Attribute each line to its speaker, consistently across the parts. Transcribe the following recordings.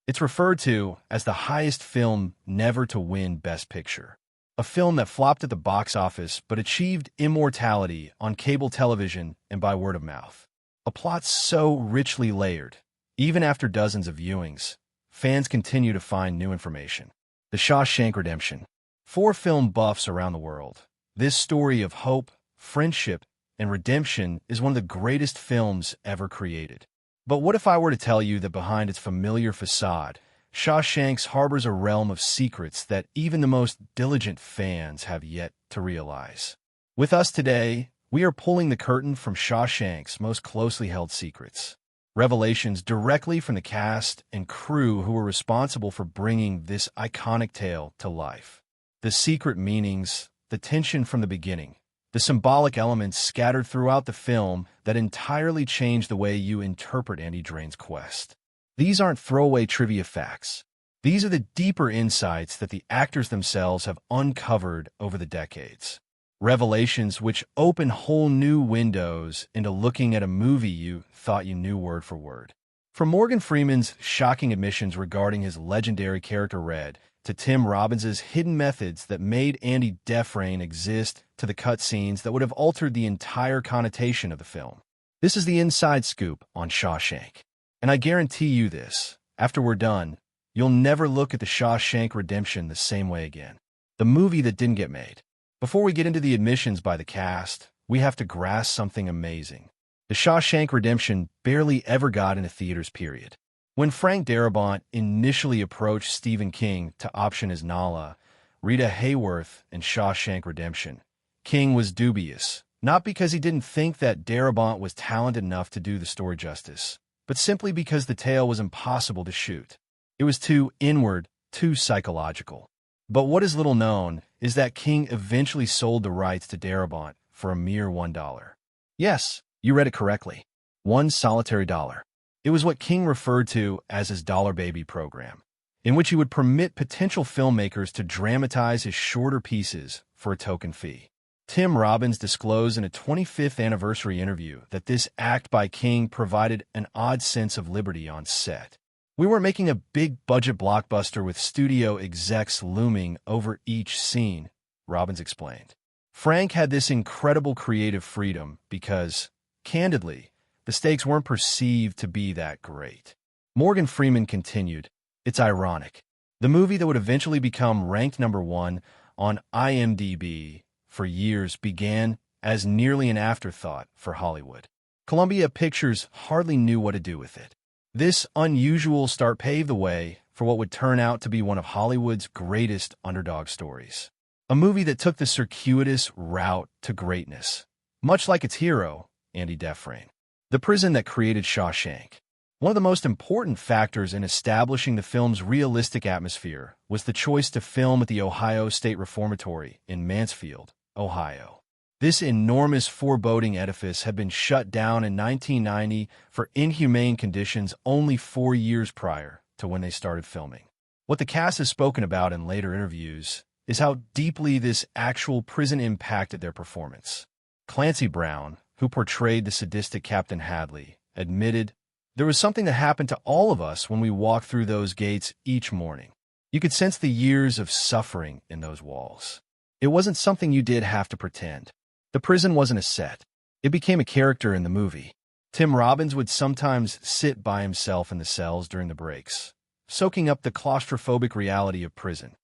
Speaker 1: It's referred to as the highest film never to win Best Picture. A film that flopped at the box office but achieved immortality on cable television and by word of mouth. A plot so richly layered, even after dozens of viewings, fans continue to find new information. The Shawshank Redemption. For film buffs around the world, this story of hope, friendship, and redemption is one of the greatest films ever created. But what if I were to tell you that behind its familiar facade, Shawshank harbors a realm of secrets that even the most diligent fans have yet to realize? With us today, we are pulling the curtain from Shawshank's most closely held secrets. Revelations directly from the cast and crew who were responsible for bringing this iconic tale to life. The secret meanings, the tension from the beginning, the symbolic elements scattered throughout the film that entirely change the way you interpret Andy Drain's quest. These aren't throwaway trivia facts. These are the deeper insights that the actors themselves have uncovered over the decades. Revelations which open whole new windows into looking at a movie you thought you knew word for word. From Morgan Freeman's shocking admissions regarding his legendary character Red, to Tim Robbins's hidden methods that made Andy Dufresne exist, to the cutscenes that would have altered the entire connotation of the film. This is the inside scoop on Shawshank. And I guarantee you this, after we're done, you'll never look at the Shawshank Redemption the same way again. The movie that didn't get made. Before we get into the admissions by the cast, we have to grasp something amazing. The Shawshank Redemption barely ever got into theaters, period. When Frank Darabont initially approached Stephen King to option his Nala, Rita Hayworth, and Shawshank Redemption, King was dubious, not because he didn't think that Darabont was talented enough to do the story justice, but simply because the tale was impossible to shoot. It was too inward, too psychological. But what is little known is that King eventually sold the rights to Darabont for a mere $1. Yes, you read it correctly. One solitary dollar. It was what King referred to as his Dollar Baby program, in which he would permit potential filmmakers to dramatize his shorter pieces for a token fee. Tim Robbins disclosed in a 25th anniversary interview that this act by King provided an odd sense of liberty on set. We weren't making a big-budget blockbuster with studio execs looming over each scene, Robbins explained. Frank had this incredible creative freedom because, candidly, the stakes weren't perceived to be that great. Morgan Freeman continued, "It's ironic. The movie that would eventually become ranked #1 on IMDb for years began as nearly an afterthought for Hollywood. Columbia Pictures hardly knew what to do with it. This unusual start paved the way for what would turn out to be one of Hollywood's greatest underdog stories. A movie that took the circuitous route to greatness, much like its hero, Andy Dufresne. The prison that created Shawshank. One of the most important factors in establishing the film's realistic atmosphere was the choice to film at the Ohio State Reformatory in Mansfield, Ohio. This enormous foreboding edifice had been shut down in 1990 for inhumane conditions only 4 years prior to when they started filming. What the cast has spoken about in later interviews is how deeply this actual prison impacted their performance. Clancy Brown, who portrayed the sadistic Captain Hadley, admitted, "There was something that happened to all of us when we walked through those gates each morning. You could sense the years of suffering in those walls. It wasn't something you did have to pretend. The prison wasn't a set. It became a character in the movie." Tim Robbins would sometimes sit by himself in the cells during the breaks, soaking up the claustrophobic reality of prison.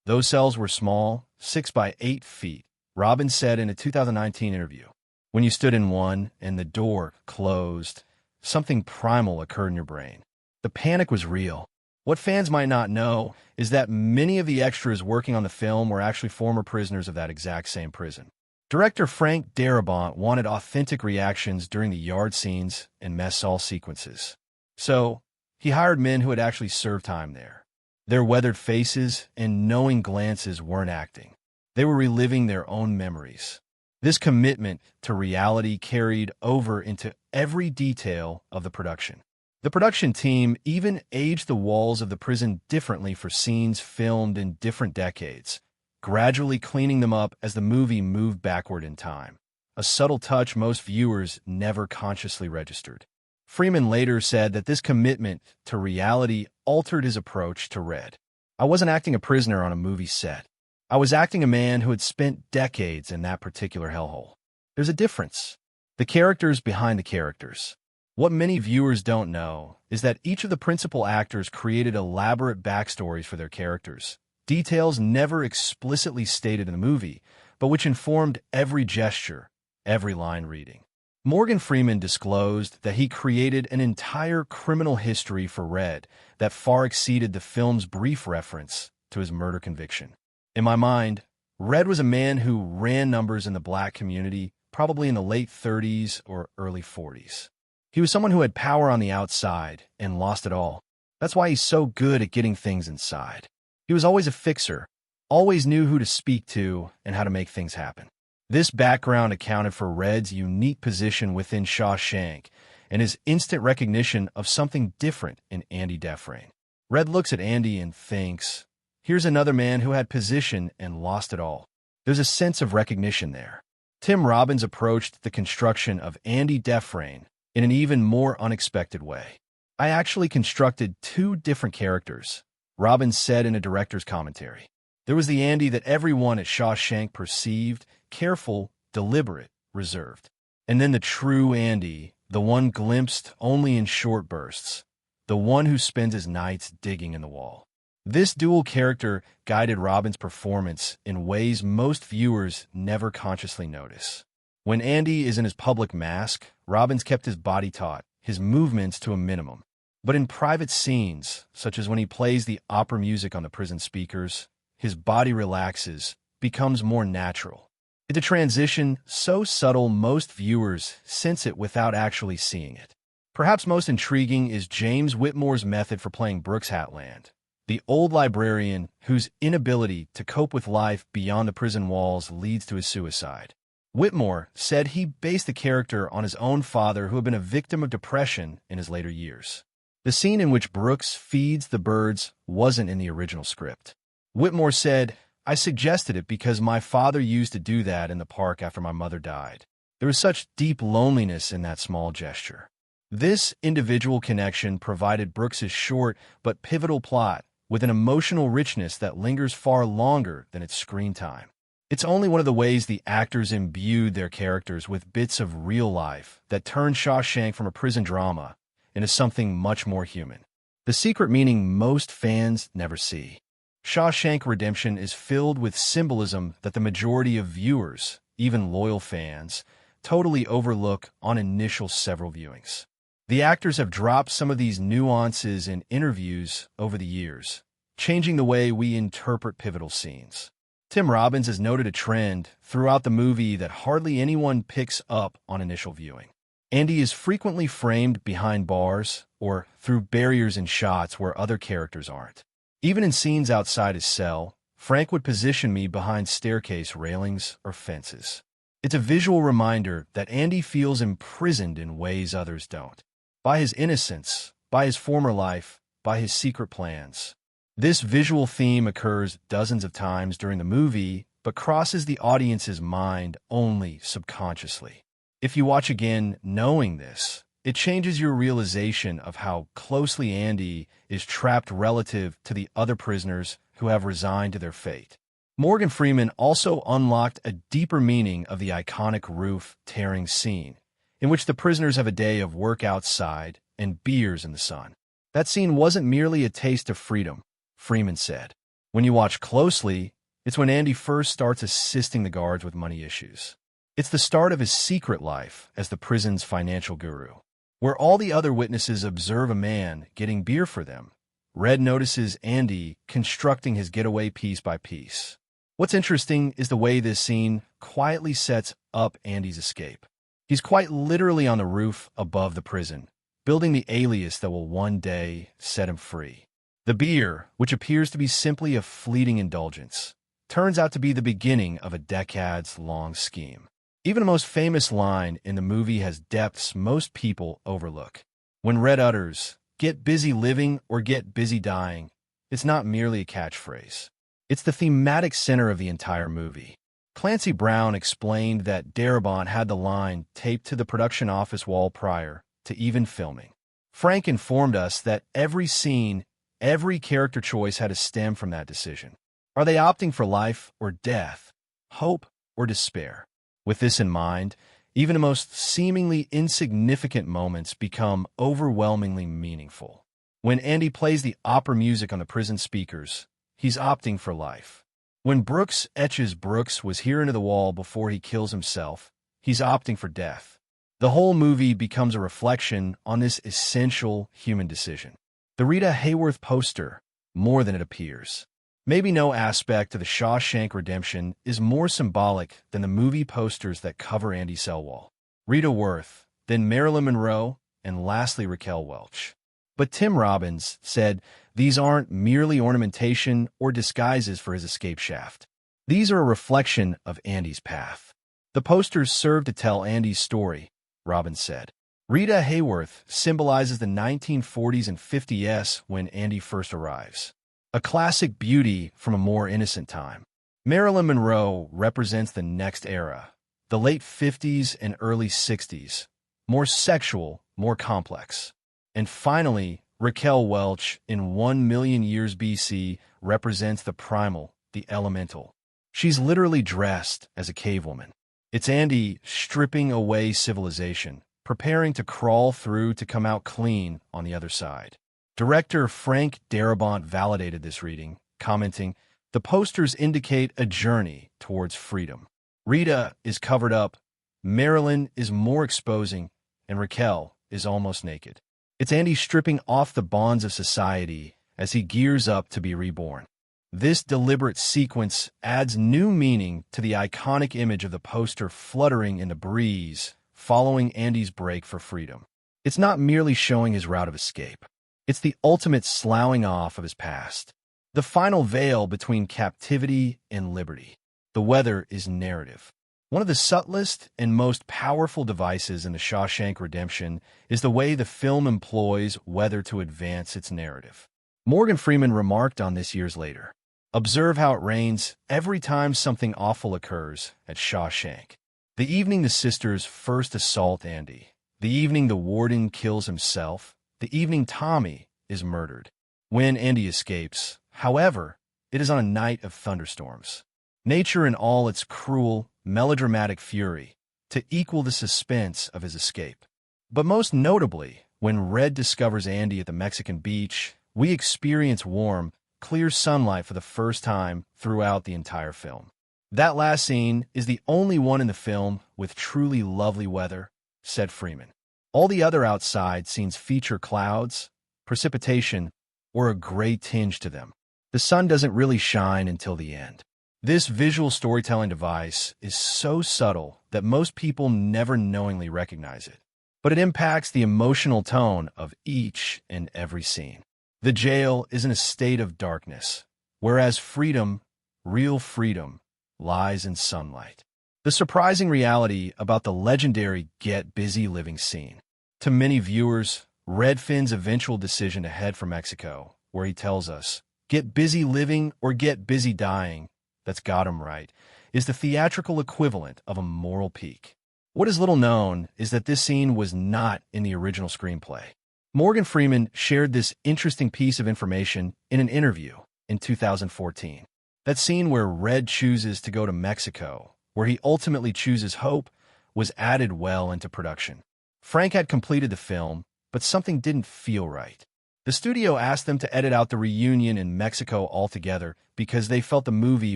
Speaker 1: Those cells were small, 6 by 8 feet, Robbins said in a 2019 interview. When you stood in one and the door closed, something primal occurred in your brain. The panic was real. What fans might not know is that many of the extras working on the film were actually former prisoners of that exact same prison. Director Frank Darabont wanted authentic reactions during the yard scenes and mess hall sequences. So, he hired men who had actually served time there. Their weathered faces and knowing glances weren't acting. They were reliving their own memories. This commitment to reality carried over into every detail of the production. The production team even aged the walls of the prison differently for scenes filmed in different decades, gradually cleaning them up as the movie moved backward in time, a subtle touch most viewers never consciously registered. Freeman later said that this commitment to reality altered his approach to Red. I wasn't acting a prisoner on a movie set. I was acting a man who had spent decades in that particular hellhole. There's a difference. The characters behind the characters. What many viewers don't know is that each of the principal actors created elaborate backstories for their characters, details never explicitly stated in the movie, but which informed every gesture, every line reading. Morgan Freeman disclosed that he created an entire criminal history for Red that far exceeded the film's brief reference to his murder conviction. In my mind, Red was a man who ran numbers in the black community, probably in the late 30s or early 40s. He was someone who had power on the outside and lost it all. That's why he's so good at getting things inside. He was always a fixer, always knew who to speak to and how to make things happen. This background accounted for Red's unique position within Shawshank and his instant recognition of something different in Andy Dufresne. Red looks at Andy and thinks, here's another man who had position and lost it all. There's a sense of recognition there. Tim Robbins approached the construction of Andy Dufresne in an even more unexpected way. I actually constructed two different characters, Robbins said in a director's commentary. There was the Andy that everyone at Shawshank perceived, careful, deliberate, reserved. And then the true Andy, the one glimpsed only in short bursts, the one who spends his nights digging in the wall. This dual character guided Robbins' performance in ways most viewers never consciously notice. When Andy is in his public mask, Robbins kept his body taut, his movements to a minimum. But in private scenes, such as when he plays the opera music on the prison speakers, his body relaxes, becomes more natural. It's a transition so subtle most viewers sense it without actually seeing it. Perhaps most intriguing is James Whitmore's method for playing Brooks Hatland, the old librarian whose inability to cope with life beyond the prison walls leads to his suicide. Whitmore said he based the character on his own father who had been a victim of depression in his later years. The scene in which Brooks feeds the birds wasn't in the original script. Whitmore said, I suggested it because my father used to do that in the park after my mother died. There was such deep loneliness in that small gesture. This individual connection provided Brooks's short but pivotal plot with an emotional richness that lingers far longer than its screen time. It's only one of the ways the actors imbued their characters with bits of real life that turned Shawshank from a prison drama into something much more human. The secret meaning most fans never see. Shawshank Redemption is filled with symbolism that the majority of viewers, even loyal fans, totally overlook on initial several viewings. The actors have dropped some of these nuances in interviews over the years, changing the way we interpret pivotal scenes. Tim Robbins has noted a trend throughout the movie that hardly anyone picks up on initial viewing. Andy is frequently framed behind bars or through barriers in shots where other characters aren't. Even in scenes outside his cell, Frank would position me behind staircase railings or fences. It's a visual reminder that Andy feels imprisoned in ways others don't. By his innocence, by his former life, by his secret plans. This visual theme occurs dozens of times during the movie, but crosses the audience's mind only subconsciously. If you watch again knowing this, it changes your realization of how closely Andy is trapped relative to the other prisoners who have resigned to their fate. Morgan Freeman also unlocked a deeper meaning of the iconic roof-tearing scene, in which the prisoners have a day of work outside and beers in the sun. That scene wasn't merely a taste of freedom, Freeman said. When you watch closely, it's when Andy first starts assisting the guards with money issues. It's the start of his secret life as the prison's financial guru. Where all the other witnesses observe a man getting beer for them, Red notices Andy constructing his getaway piece by piece. What's interesting is the way this scene quietly sets up Andy's escape. He's quite literally on the roof above the prison, building the alias that will one day set him free. The beer, which appears to be simply a fleeting indulgence, turns out to be the beginning of a decades-long scheme. Even the most famous line in the movie has depths most people overlook. When Red utters, "Get busy living or get busy dying," it's not merely a catchphrase. It's the thematic center of the entire movie. Clancy Brown explained that Darabont had the line taped to the production office wall prior to even filming. Frank informed us that every scene, every character choice had to stem from that decision. Are they opting for life or death, hope or despair? With this in mind, even the most seemingly insignificant moments become overwhelmingly meaningful. When Andy plays the opera music on the prison speakers, he's opting for life. When Brooks etches Brooks was here into the wall before he kills himself, he's opting for death. The whole movie becomes a reflection on this essential human decision. The Rita Hayworth poster, more than it appears. Maybe no aspect of the Shawshank Redemption is more symbolic than the movie posters that cover Andy's cell wall. Rita Worth, then Marilyn Monroe, and lastly Raquel Welch. But Tim Robbins said these aren't merely ornamentation or disguises for his escape shaft. These are a reflection of Andy's path. The posters serve to tell Andy's story, Robbins said. Rita Hayworth symbolizes the 1940s and 50s when Andy first arrives. A classic beauty from a more innocent time. Marilyn Monroe represents the next era, the late 50s and early 60s, more sexual, more complex. And finally, Raquel Welch, in 1 million years BC, represents the primal, the elemental. She's literally dressed as a cavewoman. It's Andy stripping away civilization, preparing to crawl through to come out clean on the other side. Director Frank Darabont validated this reading, commenting, "The posters indicate a journey towards freedom. Rita is covered up, Marilyn is more exposing, and Raquel is almost naked." It's Andy stripping off the bonds of society as he gears up to be reborn. This deliberate sequence adds new meaning to the iconic image of the poster fluttering in the breeze following Andy's break for freedom. It's not merely showing his route of escape. It's the ultimate sloughing off of his past. The final veil between captivity and liberty. The weather is narrative. One of the subtlest and most powerful devices in the Shawshank Redemption is the way the film employs weather to advance its narrative. Morgan Freeman remarked on this years later. Observe how it rains every time something awful occurs at Shawshank. The evening the sisters first assault Andy. The evening the warden kills himself. The evening Tommy is murdered. When Andy escapes, however, it is on a night of thunderstorms. Nature in all its cruel, melodramatic fury, to equal the suspense of his escape. But most notably, when Red discovers Andy at the Mexican beach, we experience warm, clear sunlight for the first time throughout the entire film. That last scene is the only one in the film with truly lovely weather, said Freeman. All the other outside scenes feature clouds, precipitation, or a gray tinge to them. The sun doesn't really shine until the end. This visual storytelling device is so subtle that most people never knowingly recognize it, but it impacts the emotional tone of each and every scene. The jail is in a state of darkness, whereas freedom, real freedom, lies in sunlight. The surprising reality about the legendary Get Busy Living scene. To many viewers, Redfinn's eventual decision to head for Mexico, where he tells us, "Get busy living or get busy dying," that's got him right, is the theatrical equivalent of a moral peak. What is little known is that this scene was not in the original screenplay. Morgan Freeman shared this interesting piece of information in an interview in 2014. That scene where Red chooses to go to Mexico, where he ultimately chooses hope, was added well into production. Frank had completed the film, but something didn't feel right. The studio asked them to edit out the reunion in Mexico altogether because they felt the movie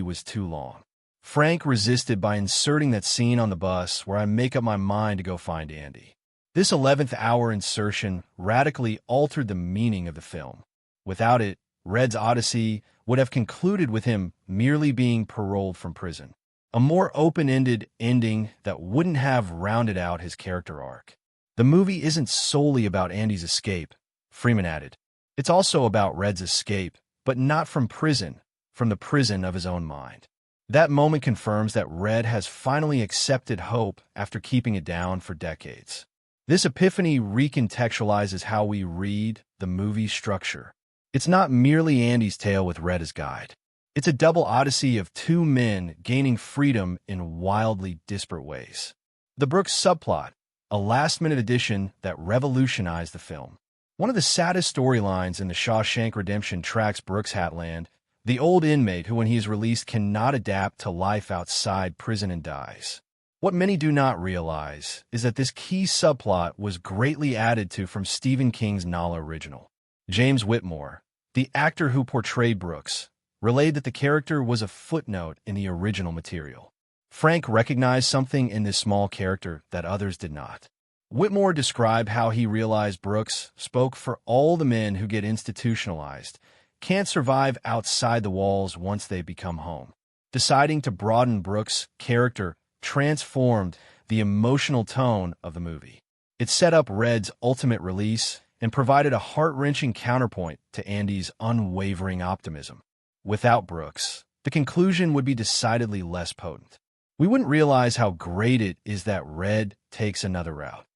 Speaker 1: was too long. Frank resisted by inserting that scene on the bus where I make up my mind to go find Andy. This 11th hour insertion radically altered the meaning of the film. Without it, Red's Odyssey would have concluded with him merely being paroled from prison. A more open-ended ending that wouldn't have rounded out his character arc. The movie isn't solely about Andy's escape, Freeman added. It's also about Red's escape, but not from prison, from the prison of his own mind. That moment confirms that Red has finally accepted hope after keeping it down for decades. This epiphany recontextualizes how we read the movie's structure. It's not merely Andy's tale with Red as guide. It's a double odyssey of two men gaining freedom in wildly disparate ways. The Brooks subplot, a last-minute addition that revolutionized the film. One of the saddest storylines in The Shawshank Redemption tracks Brooks Hatland, the old inmate who, when he is released, cannot adapt to life outside prison and dies. What many do not realize is that this key subplot was greatly added to from Stephen King's novel original. James Whitmore, the actor who portrayed Brooks, relayed that the character was a footnote in the original material. Frank recognized something in this small character that others did not. Whitmore described how he realized Brooks spoke for all the men who get institutionalized, can't survive outside the walls once they become home. Deciding to broaden Brooks' character transformed the emotional tone of the movie. It set up Red's ultimate release and provided a heart-wrenching counterpoint to Andy's unwavering optimism. Without Brooks, the conclusion would be decidedly less potent. We wouldn't realize how great it is that Red takes another route.